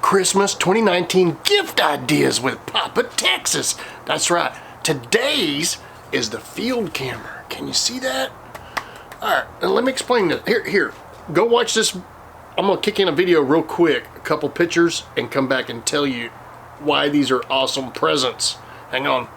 Christmas 2019 gift ideas with Papa Texas. That's right. Today's is the field camera. Can you see that? All right, and let me explain this. Here, go watch this. I'm gonna kick in a video real quick, a couple pictures, and come back and tell you why these are awesome presents. Hang on.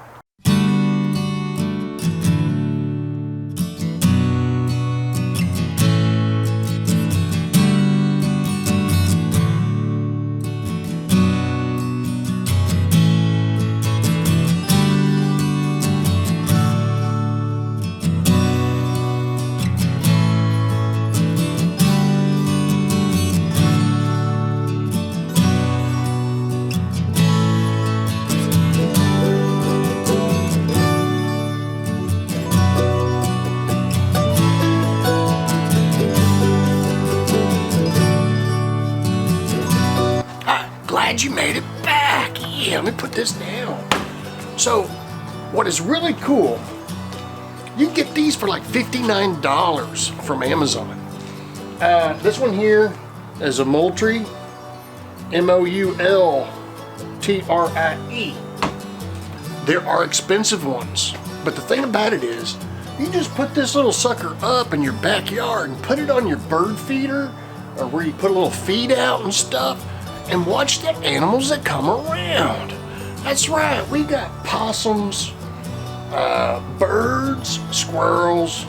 Glad you made it back. Yeah, let me put this down. So, what is really cool, you can get these for like $59 from Amazon. This one here is a moultrie, M-O-U-L-T-R-I-E. There are expensive ones, but the thing about it is, you just put this little sucker up in your backyard and put it on your bird feeder, or where you put a little feed out and stuff, and watch the animals that come around. That's right, we got possums, birds, squirrels,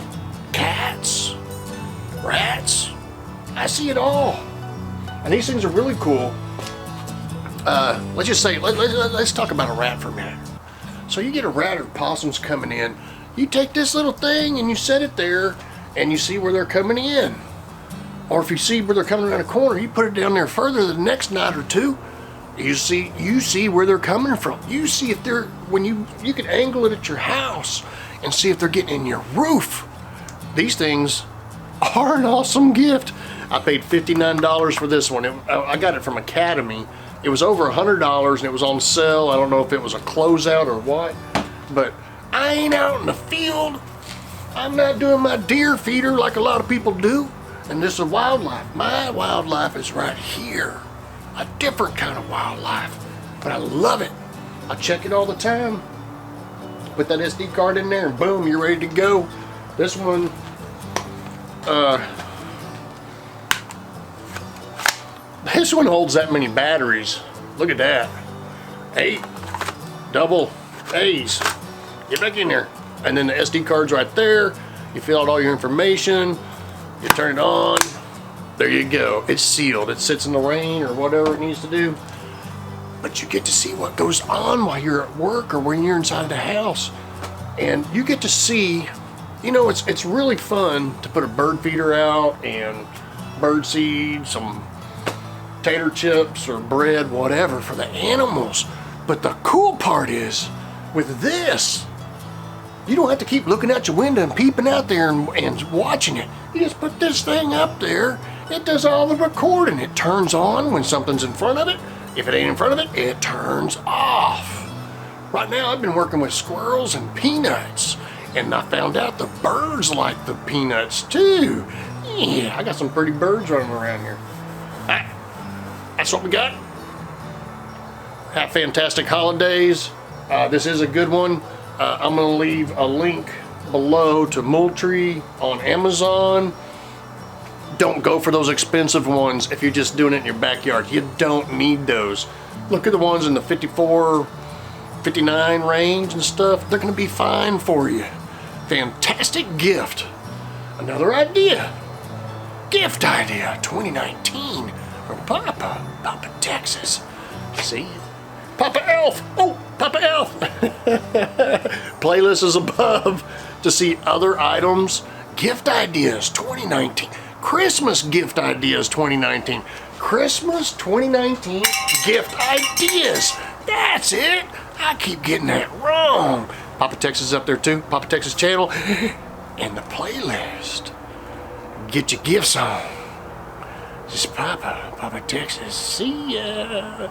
cats, rats. I see it all. And these things are really cool. Let's just say, let's talk about a rat for a minute. So you get a rat or possums coming in, you take this little thing and you set it there and you see where they're coming in. Or if you see where they're coming around a corner, you put it down there further the next night or two. You see where they're coming from. You see if they're, you can angle it at your house and see if they're getting in your roof. These things are an awesome gift. I paid $59 for this one. I got it from Academy. It was over $100 and it was on sale. I don't know if it was a closeout or what, but I ain't out in the field. I'm not doing my deer feeder like a lot of people do. And this is wildlife. My wildlife is right here. A different kind of wildlife. But I love it. I check it all the time. Put that SD card in there and boom, you're ready to go. This one, this one holds that many batteries. Look at that. 8 double A's. Get back in there. And then the SD card's right there. You fill out all your information. You turn it on, there you go. It's sealed. It sits in the rain or whatever it needs to do. But you get to see what goes on while you're at work or when you're inside the house. And you get to see, it's really fun to put a bird feeder out and bird seed, some tater chips or bread, whatever, for the animals. But the cool part is, with this, you don't have to keep looking out your window and peeping out there and watching it. You just put this thing up there, it does all the recording. It turns on when something's in front of it. If it ain't in front of it, it turns off. Right now I've been working with squirrels and peanuts, and I found out the birds like the peanuts too. Yeah, I got some pretty birds running around here. That's what we got. Have fantastic holidays. This is a good one. I'm going to leave a link below to moultrie on Amazon. Don't go for those expensive ones if you're just doing it in your backyard. You don't need those. Look at the ones in the 54, 59 range and stuff. They're going to be fine for you. Fantastic gift. Another idea. Gift idea 2019 from Papa Texas. See? Papa Elf! Oh, Papa Elf! Playlist is above to see other items. Gift ideas 2019. Christmas gift ideas 2019. Christmas 2019 gift ideas. That's it. I keep getting that wrong. Papa Texas is up there too. Papa Texas channel. And the playlist. Get your gifts on. This is Papa Texas. See ya.